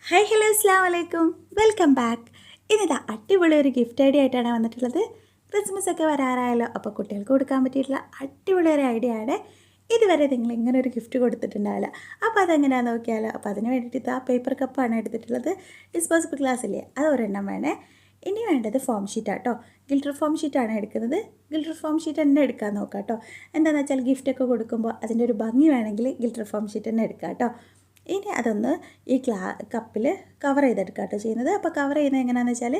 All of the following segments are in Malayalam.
ഹായ് ഹലോ അസ്സാം വലൈക്കും വെൽക്കം ബാക്ക്. ഇന്നിതാ അടിപൊളി ഒരു ഗിഫ്റ്റ് ഐഡിയ ആയിട്ടാണ് വന്നിട്ടുള്ളത്. ക്രിസ്മസ് ഒക്കെ വരാറായല്ലോ, അപ്പോൾ കുട്ടികൾക്ക് കൊടുക്കാൻ പറ്റിയിട്ടുള്ള അടിപൊളി ഒരു ഐഡിയ ആണ്. ഇതുവരെ നിങ്ങൾ ഇങ്ങനെ ഒരു ഗിഫ്റ്റ് കൊടുത്തിട്ടുണ്ടാവില്ല. അപ്പോൾ അതെങ്ങനെയാണെന്ന് നോക്കിയാലോ. അപ്പോൾ അതിന് വേണ്ടിയിട്ട് ഇതാ പേപ്പർ കപ്പാണ് എടുത്തിട്ടുള്ളത്. ഡിസ്പോസിബിൾ ഗ്ലാസ് ഇല്ലേ, അത് ഒരെണ്ണം വേണേ. ഇനി വേണ്ടത് ഫോം ഷീറ്റാട്ടോ. ഗിൽറ്റർ ഫോം ഷീറ്റാണ് എടുക്കുന്നത്. ഗിൽറ്റർ ഫോം ഷീറ്റ് തന്നെ എടുക്കാൻ നോക്കാം കേട്ടോ. എന്താണെന്ന് വെച്ചാൽ ഗിഫ്റ്റൊക്കെ കൊടുക്കുമ്പോൾ അതിൻ്റെ ഒരു ഭംഗി വേണമെങ്കിൽ ഗിൽറ്റർ ഫോം ഷീറ്റ് തന്നെ എടുക്കാം കേട്ടോ. ഇനി അതൊന്ന് ഈ കപ്പിൽ കവർ ചെയ്തെടുക്കുക കേട്ടോ ചെയ്യുന്നത്. അപ്പോൾ കവർ ചെയ്യുന്നത് എങ്ങനെയാണെന്ന് വെച്ചാൽ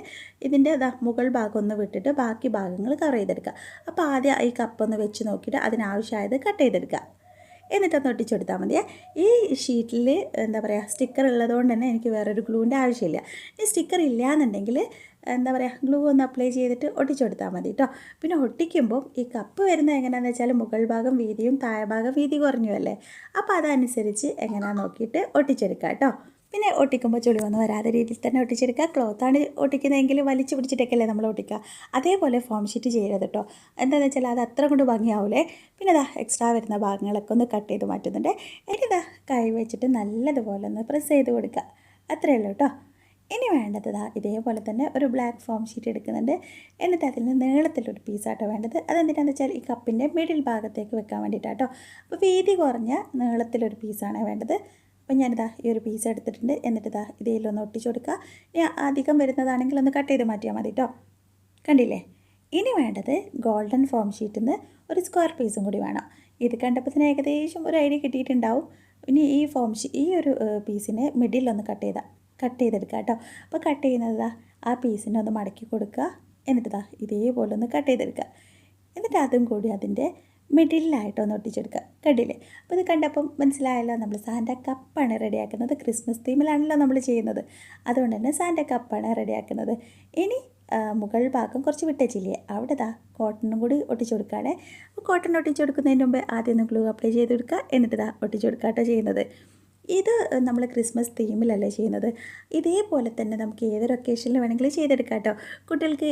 ഇതിൻ്റെ മുകൾ ഭാഗം ഒന്ന് വിട്ടിട്ട് ബാക്കി ഭാഗങ്ങൾ കവർ ചെയ്തെടുക്കുക. അപ്പോൾ ആദ്യം ഈ കപ്പൊന്ന് വെച്ച് നോക്കിയിട്ട് അതിനാവശ്യമായത് കട്ട് ചെയ്തെടുക്കുക. എന്നിട്ടൊന്ന് ഒട്ടിച്ചെടുത്താൽ മതിയേ. ഈ ഷീറ്റിൽ എന്താ പറയുക, സ്റ്റിക്കർ ഉള്ളതുകൊണ്ട് തന്നെ എനിക്ക് വേറൊരു ഗ്ലൂവിൻ്റെ ആവശ്യമില്ല. ഈ സ്റ്റിക്കർ ഇല്ലയെന്നുണ്ടെങ്കിൽ എന്താ പറയുക, ഗ്ലൂ ഒന്ന് അപ്ലൈ ചെയ്തിട്ട് ഒട്ടിച്ചെടുത്താൽ മതി കേട്ടോ. പിന്നെ ഒട്ടിക്കുമ്പോൾ ഈ കപ്പ് വരുന്നത് എങ്ങനെയാണെന്ന് വെച്ചാൽ മുകൾ ഭാഗം വീതിയും താഴെ ഭാഗം വീതി കുറഞ്ഞു അല്ലേ. അപ്പോൾ അതനുസരിച്ച് എങ്ങനെയാണെന്ന് നോക്കിയിട്ട് ഒട്ടിച്ചെടുക്കുക കേട്ടോ. പിന്നെ ഒട്ടിക്കുമ്പോൾ ചുളിവൊന്നും വരാതെ രീതിയിൽ തന്നെ ഒട്ടിച്ചെടുക്കുക. ക്ലോത്താണ് ഒട്ടിക്കുന്നതെങ്കിൽ വലിച്ചു പിടിച്ചിട്ടൊക്കെയല്ലേ നമ്മൾ ഒട്ടിക്കുക. അതേപോലെ ഫോം ഷീറ്റ് ചെയ്യരുത് കേട്ടോ. എന്താണെന്ന് വെച്ചാൽ അത് അത്ര കൊണ്ട് ഭംഗിയാവൂലേ. പിന്നെ ഇതാ എക്സ്ട്രാ വരുന്ന ഭാഗങ്ങളൊക്കെ ഒന്ന് കട്ട് ചെയ്ത് മാറ്റുന്നുണ്ട്. എന്നിട്ട് കൈ വെച്ചിട്ട് നല്ലതുപോലെ ഒന്ന് പ്രസ് ചെയ്ത് കൊടുക്കുക. അത്രയേ ഉള്ളൂ കേട്ടോ. ഇനി വേണ്ടത് ഇതേപോലെ തന്നെ ഒരു ബ്ലാക്ക് ഫോം ഷീറ്റ് എടുക്കുന്നുണ്ട്. എന്നിട്ട് അതിൽ നിന്ന് നീളത്തിലൊരു പീസാട്ടോ വേണ്ടത്. അതെന്തിനാണെന്ന് വെച്ചാൽ ഈ കപ്പിൻ്റെ മിഡിൽ ഭാഗത്തേക്ക് വെക്കാൻ വേണ്ടിയിട്ടാട്ടോ. അപ്പോൾ വീതി കുറഞ്ഞ നീളത്തിലൊരു പീസാണ് വേണ്ടത്. അപ്പോൾ ഞാനിതാ ഈ ഒരു പീസ് എടുത്തിട്ടുണ്ട്. എന്നിട്ട് ഇതിലൊന്ന് ഒട്ടിച്ചു കൊടുക്കുക. ഇനി അധികം വരുന്നതാണെങ്കിൽ ഒന്ന് കട്ട് ചെയ്ത് മാറ്റിയാൽ മതി കേട്ടോ. കണ്ടില്ലേ. ഇനി വേണ്ടത് ഗോൾഡൻ ഫോം ഷീറ്റിൽ നിന്ന് ഒരു സ്ക്വയർ പീസും കൂടി വേണം. ഇത് കണ്ടപ്പോൾ തന്നെ ഏകദേശം ഒരു ഐഡിയ കിട്ടിയിട്ടുണ്ടാവും. ഇനി ഈ ഒരു പീസിനെ മിഡിലൊന്ന് കട്ട് ചെയ്തെടുക്കുക കേട്ടോ. അപ്പോൾ കട്ട് ചെയ്യുന്നത് ആ പീസിനെ ഒന്ന് മടക്കി കൊടുക്കുക. എന്നിട്ട് ഇതേപോലെ ഒന്ന് കട്ട് ചെയ്തെടുക്കുക. എന്നിട്ട് അതും കൂടി അതിൻ്റെ മിഡിലായിട്ടൊന്ന് ഒട്ടിച്ചെടുക്കുക. കണ്ടില്ലേ. അപ്പോൾ ഇത് കണ്ടപ്പം മനസ്സിലായല്ലോ, നമ്മൾ സാന്റ കപ്പാണ് റെഡിയാക്കുന്നത്. ക്രിസ്മസ് തീമിലാണല്ലോ നമ്മൾ ചെയ്യുന്നത്. അതുകൊണ്ട് തന്നെ സാന്റ കപ്പാണ് റെഡിയാക്കുന്നത്. ഇനി മുകൾ ഭാഗം കുറച്ച് വിട്ടച്ചില്ലേ, അവിടെ കോട്ടണും കൂടി ഒട്ടിച്ചു കൊടുക്കുകയാണ്. അപ്പോൾ കോട്ടൺ ഒട്ടിച്ചു കൊടുക്കുന്നതിന് മുമ്പ് ആദ്യം ഒന്ന് ഗ്ലൂ അപ്ലൈ ചെയ്ത് കൊടുക്കുക. എന്നിട്ട് ഒട്ടിച്ചു കൊടുക്കുക കേട്ടോ ചെയ്യുന്നത്. ഇത് നമ്മൾ ക്രിസ്മസ് തീമിലല്ലേ ചെയ്യുന്നത്. ഇതേപോലെ തന്നെ നമുക്ക് ഏതൊരു ഒക്കേഷനിൽ വേണമെങ്കിലും ചെയ്തെടുക്കാം കേട്ടോ. കുട്ടികൾക്ക്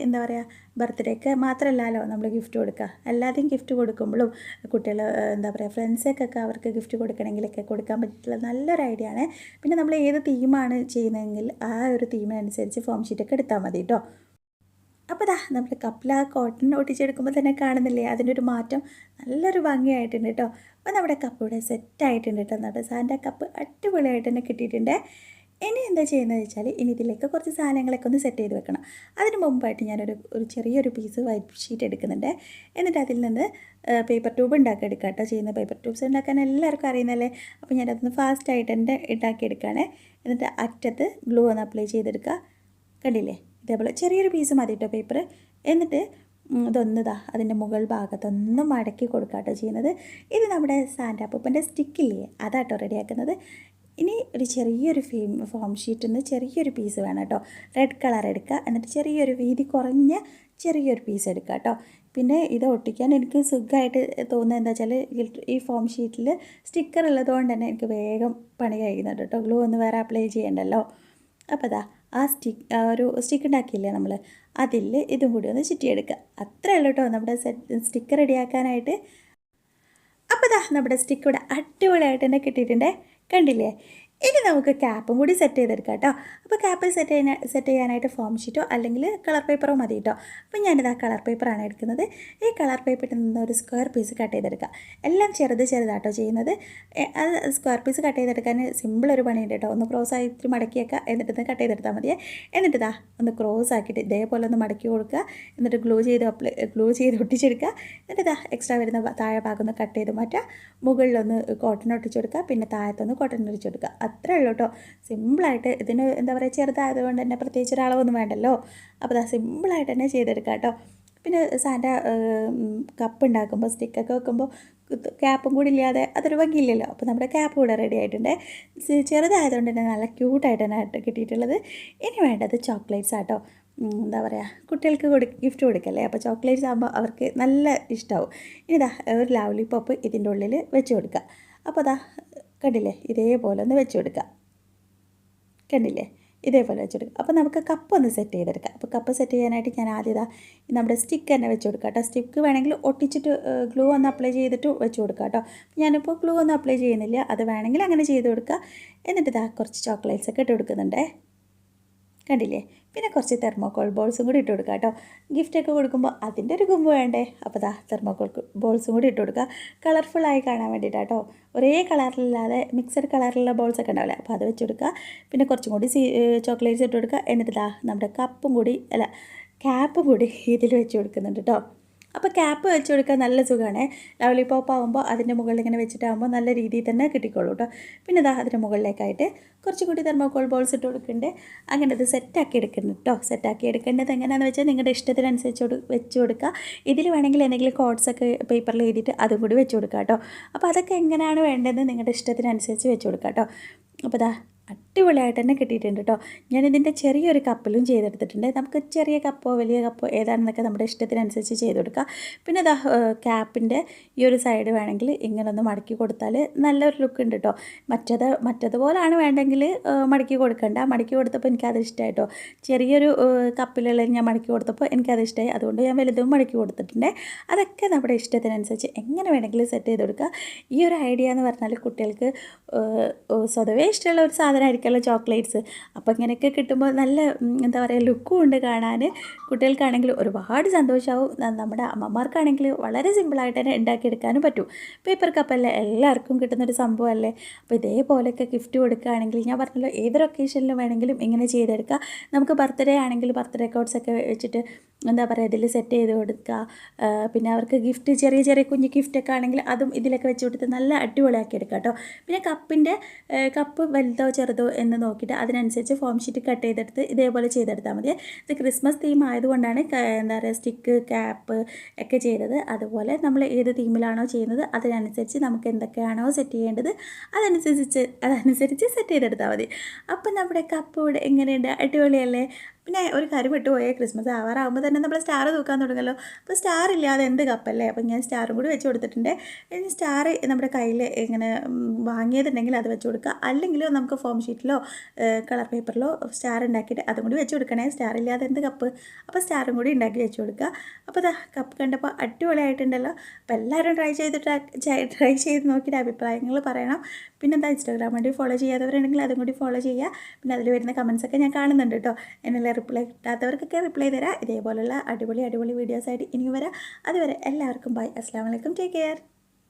എന്താ പറയുക, ബർത്ത്ഡേക്ക് മാത്രമല്ലല്ലോ നമ്മൾ ഗിഫ്റ്റ് കൊടുക്കുക. എല്ലാതെയും ഗിഫ്റ്റ് കൊടുക്കുമ്പോഴും കുട്ടികൾ എന്താ പറയുക, ഫ്രണ്ട്സൊക്കെ അവർക്ക് ഗിഫ്റ്റ് കൊടുക്കണമെങ്കിലൊക്കെ കൊടുക്കാൻ പറ്റിയിട്ടുള്ള നല്ലൊരു ഐഡിയ ആണ്. പിന്നെ നമ്മൾ ഏത് തീമാണ് ചെയ്യുന്നതെങ്കിൽ ആ ഒരു തീമിനനുസരിച്ച് ഫോം ഷീറ്റൊക്കെ എടുത്താൽ മതി കേട്ടോ. അപ്പോൾ നമ്മുടെ കപ്പിൽ ആ കോട്ടൺ ഒട്ടിച്ചെടുക്കുമ്പോൾ തന്നെ കാണുന്നില്ലേ അതിൻ്റെ ഒരു മാറ്റം. നല്ലൊരു ഭംഗിയായിട്ടുണ്ട് കേട്ടോ. അപ്പോൾ നമ്മുടെ കപ്പ് ഇവിടെ സെറ്റായിട്ടുണ്ട് കേട്ടോ. നമ്മുടെ സാന്റ കപ്പ് അടിപൊളിയായിട്ട് തന്നെ കിട്ടിയിട്ടുണ്ട്. ഇനി എന്താ ചെയ്യുന്നത് വെച്ചാൽ ഇനി ഇതിലേക്ക് കുറച്ച് സാധനങ്ങളൊക്കെ ഒന്ന് സെറ്റ് ചെയ്ത് വെക്കണം. അതിന് മുമ്പായിട്ട് ഞാനൊരു ചെറിയൊരു പീസ് വൈറ്റ് ഷീറ്റ് എടുക്കുന്നുണ്ട്. എന്നിട്ട് അതിൽ നിന്ന് പേപ്പർ ട്യൂബ് എടുക്കാം കേട്ടോ ചെയ്യുന്നത്. പേപ്പർ ട്യൂബ്സ് ഉണ്ടാക്കാൻ എല്ലാവർക്കും അറിയുന്നല്ലേ. അപ്പോൾ ഞാനതൊന്ന് ഫാസ്റ്റായിട്ട് തന്നെ ഉണ്ടാക്കിയെടുക്കുകയാണ്. എന്നിട്ട് അറ്റത്ത് ഗ്ലൂ ഒന്ന് അപ്ലൈ ചെയ്തെടുക്കുക. കണ്ടില്ലേ, ഇതേപോലെ ചെറിയൊരു പീസ് മതി കേട്ടോ പേപ്പർ. എന്നിട്ട് അതിൻ്റെ മുകൾ ഭാഗത്തൊന്ന് മടക്കി കൊടുക്കുക കേട്ടോ ചെയ്യുന്നത്. ഇത് നമ്മുടെ സാന്റാപ്പൂപ്പൻ്റെ സ്റ്റിക്കില്ലേ, അതാട്ടോ റെഡിയാക്കുന്നത്. ഇനി ഒരു ചെറിയൊരു ഫോം ഷീറ്റിൽ നിന്ന് ചെറിയൊരു പീസ് വേണം കേട്ടോ. റെഡ് കളർ എടുക്കുക. എന്നിട്ട് ചെറിയൊരു വീതി കുറഞ്ഞ ചെറിയൊരു പീസ് എടുക്കുക കേട്ടോ. പിന്നെ ഇത് ഒട്ടിക്കാൻ എനിക്ക് സുഖമായിട്ട് തോന്നുന്നത് എന്താ വെച്ചാൽ ഈ ഫോം ഷീറ്റിൽ സ്റ്റിക്കർ ഉള്ളതുകൊണ്ട് തന്നെ എനിക്ക് വേഗം പണി കഴിയുന്നുണ്ട് കേട്ടോ. ഗ്ലൂ ഒന്ന് വേറെ അപ്ലൈ ചെയ്യണ്ടല്ലോ. അപ്പോൾ ആ ഒരു സ്റ്റിക്ക് ഉണ്ടാക്കിയില്ലേ നമ്മൾ, അതിൽ ഇതും കൂടി ഒന്ന് ചുറ്റിയെടുക്കുക. അത്രയേ ഉള്ളൂ കേട്ടോ നമ്മുടെ സ്റ്റിക്കർ റെഡിയാക്കാനായിട്ട്. അപ്പോൾ നമ്മുടെ സ്റ്റിക്ക് ഇവിടെ അടിപൊളിയായിട്ട് തന്നെ കിട്ടിയിട്ടുണ്ടേ. കണ്ടില്ലേ. ഇനി നമുക്ക് ക്യാപ്പും കൂടി സെറ്റ് ചെയ്തെടുക്കാം കേട്ടോ. അപ്പോൾ ക്യാപ്പ് സെറ്റ് ചെയ്യാനായിട്ട് ഫോം ഷീറ്റോ അല്ലെങ്കിൽ കളർ പേപ്പറോ മതി കേട്ടോ. അപ്പോൾ ഞാനിതാ കളർ പേപ്പറാണ് എടുക്കുന്നത്. ഈ കളർ പേപ്പറിൽ നിന്ന് ഒരു സ്ക്വയർ പീസ് കട്ട് ചെയ്തെടുക്കുക. എല്ലാം ചെറുതാട്ടോ ചെയ്യുന്നത്. അത് സ്ക്വയർ പീസ് കട്ട് ചെയ്തെടുക്കാൻ സിമ്പിളൊരു പണിയുണ്ട് കേട്ടോ. ഒന്ന് ക്രോസ് ആയിട്ട് മടക്കിയേക്കുക. എന്നിട്ട് കട്ട് ചെയ്തെടുത്താൽ മതിയേ. എന്നിട്ട് ഒന്ന് ക്രോസ് ആക്കിയിട്ട് ഇതേപോലെ ഒന്ന് മടക്കി കൊടുക്കുക. എന്നിട്ട് ഗ്ലൂ ചെയ്ത് ഒട്ടിച്ചെടുക്കുക. എന്നിട്ട് എക്സ്ട്രാ വരുന്ന താഴെ ഭാഗം ഒന്ന് കട്ട് ചെയ്ത് മാറ്റുക. മുകളിലൊന്ന് കോട്ടൺ ഒട്ടിച്ചെടുക്കുക. പിന്നെ താഴത്തൊന്ന് കോട്ടൺ ഒട്ടിച്ചെടുക്കുക. അത്രേ ഉള്ളൂ കേട്ടോ. സിമ്പിളായിട്ട്. ഇതിന് എന്താ പറയുക, ചെറുതായതുകൊണ്ട് തന്നെ പ്രത്യേകിച്ച് ഒരളവൊന്നും വേണ്ടല്ലോ. അപ്പോൾ സിമ്പിളായിട്ട് തന്നെ ചെയ്തെടുക്കാം കേട്ടോ. പിന്നെ സാന്റ കപ്പ് ഉണ്ടാക്കുമ്പോൾ സ്റ്റിക്കൊക്കെ വെക്കുമ്പോൾ ക്യാപ്പും കൂടി ഇല്ലാതെ അതൊരു ഭംഗിയില്ലല്ലോ. അപ്പോൾ നമ്മുടെ ക്യാപ്പ് കൂടെ റെഡി ആയിട്ടുണ്ട്. ചെറുതായതുകൊണ്ട് തന്നെ നല്ല ക്യൂട്ടായിട്ട് തന്നെ കിട്ടിയിട്ടുള്ളത്. ഇനി വേണ്ടത് ചോക്ലേറ്റ്സ് ആട്ടോ. എന്താ പറയുക, കുട്ടികൾക്ക് ഗിഫ്റ്റ് കൊടുക്കല്ലേ. അപ്പോൾ ചോക്ലേറ്റ്സ് ആകുമ്പോൾ അവർക്ക് നല്ല ഇഷ്ടമാവും. ഇനി ഒരു ലോലിപോപ്പ് ഇതിൻ്റെ ഉള്ളിൽ വെച്ച് കൊടുക്കുക. അപ്പോൾ കണ്ടില്ലേ, ഇതേപോലെ ഒന്ന് വെച്ച് കൊടുക്കുക. കണ്ടില്ലേ. ഇതേപോലെ വെച്ചെടുക്കുക. അപ്പോൾ നമുക്ക് കപ്പ് ഒന്ന് സെറ്റ് ചെയ്തെടുക്കാം. അപ്പോൾ കപ്പ് സെറ്റ് ചെയ്യാനായിട്ട് ഞാൻ ആദ്യം നമ്മുടെ സ്റ്റിക്ക് തന്നെ വെച്ച് കൊടുക്കാം കേട്ടോ. സ്റ്റിക്ക് വേണമെങ്കിൽ ഒട്ടിച്ചിട്ട് ഗ്ലൂ ഒന്ന് അപ്ലൈ ചെയ്തിട്ട് വെച്ച് കൊടുക്കാം കേട്ടോ. ഞാനിപ്പോൾ ഗ്ലൂ ഒന്നും അപ്ലൈ ചെയ്യുന്നില്ല, അത് വേണമെങ്കിൽ അങ്ങനെ ചെയ്ത് കൊടുക്കുക. എന്നിട്ട് കുറച്ച് ചോക്ലേറ്റ്സ് ഒക്കെ ഇട്ട് കൊടുക്കുന്നുണ്ടേ, കണ്ടില്ലേ. പിന്നെ കുറച്ച് തെർമോക്കോൾ ബോൾസും കൂടി ഇട്ട് കൊടുക്കുക കേട്ടോ. ഗിഫ്റ്റൊക്കെ കൊടുക്കുമ്പോൾ അതിൻ്റെ ഒരു കുമ്പ് വേണ്ടേ, അപ്പോൾ തെർമോക്കോൾ ബോൾസും കൂടി ഇട്ട് കൊടുക്കുക, കളർഫുള്ളായി കാണാൻ വേണ്ടിയിട്ടാണ് കേട്ടോ. ഒരേ കളറിലില്ലാതെ മിക്സഡ് കളറിലുള്ള ബോൾസൊക്കെ ഉണ്ടാവില്ലേ, അപ്പോൾ അത് വെച്ച് കൊടുക്കുക. പിന്നെ കുറച്ചും കൂടി ചോക്ലേറ്റ്സ് ഇട്ട് കൊടുക്കുക. എന്നിട്ട് നമ്മുടെ ക്യാപ്പും കൂടി ഇതിൽ വെച്ച് കൊടുക്കുന്നുണ്ട് കേട്ടോ. അപ്പോൾ ക്യാപ്പ് വെച്ച് കൊടുക്കാൻ നല്ല സുഖമാണ്. ലോലിപോപ്പ് ആകുമ്പോൾ അതിൻ്റെ മുകളിൽ ഇങ്ങനെ വെച്ചിട്ടാകുമ്പോൾ നല്ല രീതിയിൽ തന്നെ കിട്ടിക്കോളൂ കേട്ടോ. പിന്നെ അതിൻ്റെ മുകളിലേക്കായിട്ട് കുറച്ചും കൂടി തെർമോക്കോൾ ബോൾസ് ഇട്ട് കൊടുക്കുന്നുണ്ട്. അങ്ങനെ ഇത് സെറ്റാക്കി എടുക്കുന്നു കേട്ടോ. സെറ്റാക്കി എടുക്കേണ്ടത് എങ്ങനെയാണെന്ന് വെച്ചാൽ നിങ്ങളുടെ ഇഷ്ടത്തിനനുസരിച്ച് വെച്ച് കൊടുക്കുക. ഇതിൽ വേണമെങ്കിൽ എന്തെങ്കിലും കോഡ്സൊക്കെ പേപ്പറിൽ എഴുതിയിട്ട് അതും കൂടി വെച്ച് കൊടുക്കുക കേട്ടോ. അപ്പോൾ അതൊക്കെ എങ്ങനെയാണ് വേണ്ടതെന്ന് നിങ്ങളുടെ ഇഷ്ടത്തിനനുസരിച്ച് വെച്ച് കൊടുക്കുക കേട്ടോ. അപ്പോൾ അടിപൊളിയായിട്ട് തന്നെ കിട്ടിയിട്ടുണ്ട് കേട്ടോ. ഞാനിതിൻ്റെ ചെറിയൊരു കപ്പിലും ചെയ്തെടുത്തിട്ടുണ്ട്. നമുക്ക് ചെറിയ കപ്പോ വലിയ കപ്പോ ഏതാണെന്നൊക്കെ നമ്മുടെ ഇഷ്ടത്തിനനുസരിച്ച് ചെയ്ത് കൊടുക്കുക. പിന്നെ ക്യാപ്പിൻ്റെ ഈ ഒരു സൈഡ് വേണമെങ്കിൽ ഇങ്ങനെ ഒന്ന് മടക്കി കൊടുത്താൽ നല്ലൊരു ലുക്ക് ഉണ്ട് കേട്ടോ. മറ്റതുപോലാണ് വേണ്ടെങ്കിൽ മടക്കി കൊടുക്കണ്ട. മടക്കി കൊടുത്തപ്പോൾ എനിക്കത് ഇഷ്ടമായി കേട്ടോ. ചെറിയൊരു കപ്പിലുള്ള ഞാൻ മടക്കി കൊടുത്തപ്പോൾ എനിക്കത് ഇഷ്ടമായി, അതുകൊണ്ട് ഞാൻ വലുതും മടക്കി കൊടുത്തിട്ടുണ്ട്. അതൊക്കെ നമ്മുടെ ഇഷ്ടത്തിനനുസരിച്ച് എങ്ങനെ വേണമെങ്കിലും സെറ്റ് ചെയ്ത് കൊടുക്കുക. ഈ ഒരു ഐഡിയ എന്ന് പറഞ്ഞാൽ കുട്ടികൾക്ക് സ്വതവേ ഇഷ്ടമുള്ള ഒരു സാധനമായിരിക്കുമല്ലോ ചോക്ലേറ്റ്സ്. അപ്പോൾ ഇങ്ങനെയൊക്കെ കിട്ടുമ്പോൾ നല്ല എന്താ പറയുക ലുക്കും ഉണ്ട് കാണാൻ. കുട്ടികൾക്കാണെങ്കിൽ ഒരുപാട് സന്തോഷമാവും. നമ്മുടെ അമ്മമാർക്കാണെങ്കിൽ വളരെ സിമ്പിളായിട്ട് തന്നെ ഉണ്ടാക്കിയെടുക്കാനും പറ്റും. പേപ്പർ കപ്പല്ലേ, എല്ലാവർക്കും കിട്ടുന്നൊരു സംഭവമല്ലേ. അപ്പോൾ ഇതേപോലെയൊക്കെ ഗിഫ്റ്റ് കൊടുക്കുകയാണെങ്കിൽ ഞാൻ പറഞ്ഞല്ലോ ഏതൊരു ഒക്കേഷനിലും വേണമെങ്കിലും ഇങ്ങനെ ചെയ്തെടുക്കുക. നമുക്ക് ബർത്ത്ഡേ ആണെങ്കിൽ ബർത്ത്ഡേ കോഡ്സൊക്കെ വെച്ചിട്ട് എന്താ പറയുക ഇതിൽ സെറ്റ് ചെയ്ത് കൊടുക്കുക. പിന്നെ അവർക്ക് ഗിഫ്റ്റ് ചെറിയ ചെറിയ കുഞ്ഞ് ഗിഫ്റ്റൊക്കെ ആണെങ്കിൽ അതും ഇതിലൊക്കെ വെച്ച് കൊടുത്ത് നല്ല അടിപൊളിയാക്കി എടുക്കുക കേട്ടോ. പിന്നെ കപ്പ് വലുതോ ചെറുതോ എന്ന് നോക്കിയിട്ട് അതിനനുസരിച്ച് ഫോം ഷീറ്റ് കട്ട് ചെയ്തെടുത്ത് ഇതേപോലെ ചെയ്തെടുത്താൽ മതി. ഇത് ക്രിസ്മസ് തീം ആയതുകൊണ്ടാണ് എന്താ പറയുക സ്റ്റിക്ക് ക്യാപ്പ് ഒക്കെ ചെയ്തത്. അതുപോലെ നമ്മൾ ഏത് തീമിലാണോ ചെയ്യുന്നത് അതിനനുസരിച്ച് നമുക്ക് എന്തൊക്കെയാണോ സെറ്റ് ചെയ്യേണ്ടത് അതനുസരിച്ച് സെറ്റ് ചെയ്തെടുത്താൽ മതി. അപ്പം നമ്മുടെ കപ്പ് ഇവിടെ എങ്ങനെയുണ്ട്, അടിപൊളിയല്ലേ. പിന്നെ ഒരു കാര്യം വിട്ടുപോയേ, ക്രിസ്മസ് ആവാറാകുമ്പോൾ തന്നെ നമ്മൾ സ്റ്റാർ തൂക്കാൻ തുടങ്ങല്ലോ. അപ്പോൾ സ്റ്റാർ ഇല്ലാതെ എന്ത് കപ്പല്ലേ. അപ്പം ഞാൻ സ്റ്റാറും കൂടി വെച്ച് കൊടുത്തിട്ടുണ്ട്. ഇനി സ്റ്റാർ നമ്മുടെ കയ്യിൽ ഇങ്ങനെ വാങ്ങിയതുണ്ടെങ്കിൽ അത് വെച്ച് കൊടുക്കുക. അല്ലെങ്കിൽ നമുക്ക് ഫോം ഷീറ്റിലോ കളർ പേപ്പറിലോ സ്റ്റാർ ഉണ്ടാക്കിയിട്ട് അതും കൂടി വെച്ച് കൊടുക്കണേ. സ്റ്റാർ ഇല്ലാതെ എന്ത് കപ്പ്. അപ്പോൾ സ്റ്റാറും കൂടി ഉണ്ടാക്കി വെച്ച് കൊടുക്കുക. അപ്പോൾ കപ്പ് കണ്ടപ്പോൾ അടിപൊളിയായിട്ടുണ്ടല്ലോ. അപ്പോൾ എല്ലാവരും ട്രൈ ചെയ്ത് നോക്കിയിട്ട് അഭിപ്രായങ്ങൾ പറയണം. പിന്നെന്താ ഇൻസ്റ്റാഗ്രാം വേണ്ടി ഫോളോ ചെയ്യാത്തവരുണ്ടെങ്കിൽ അതും കൂടി ഫോളോ ചെയ്യുക. പിന്നെ അതിൽ വരുന്ന കമൻസൊക്കെ ഞാൻ കാണുന്നുണ്ട് കേട്ടോ. എന്നുള്ള റിപ്ലൈ കിട്ടാത്തവർക്കൊക്കെ റിപ്ലൈ തരാം. ഇതേപോലുള്ള അടിപൊളി വീഡിയോസായിട്ട് ഇനി വരാം. അതുവരെ എല്ലാവർക്കും ബൈ. അസ്സലാമു അലൈക്കും. Take care.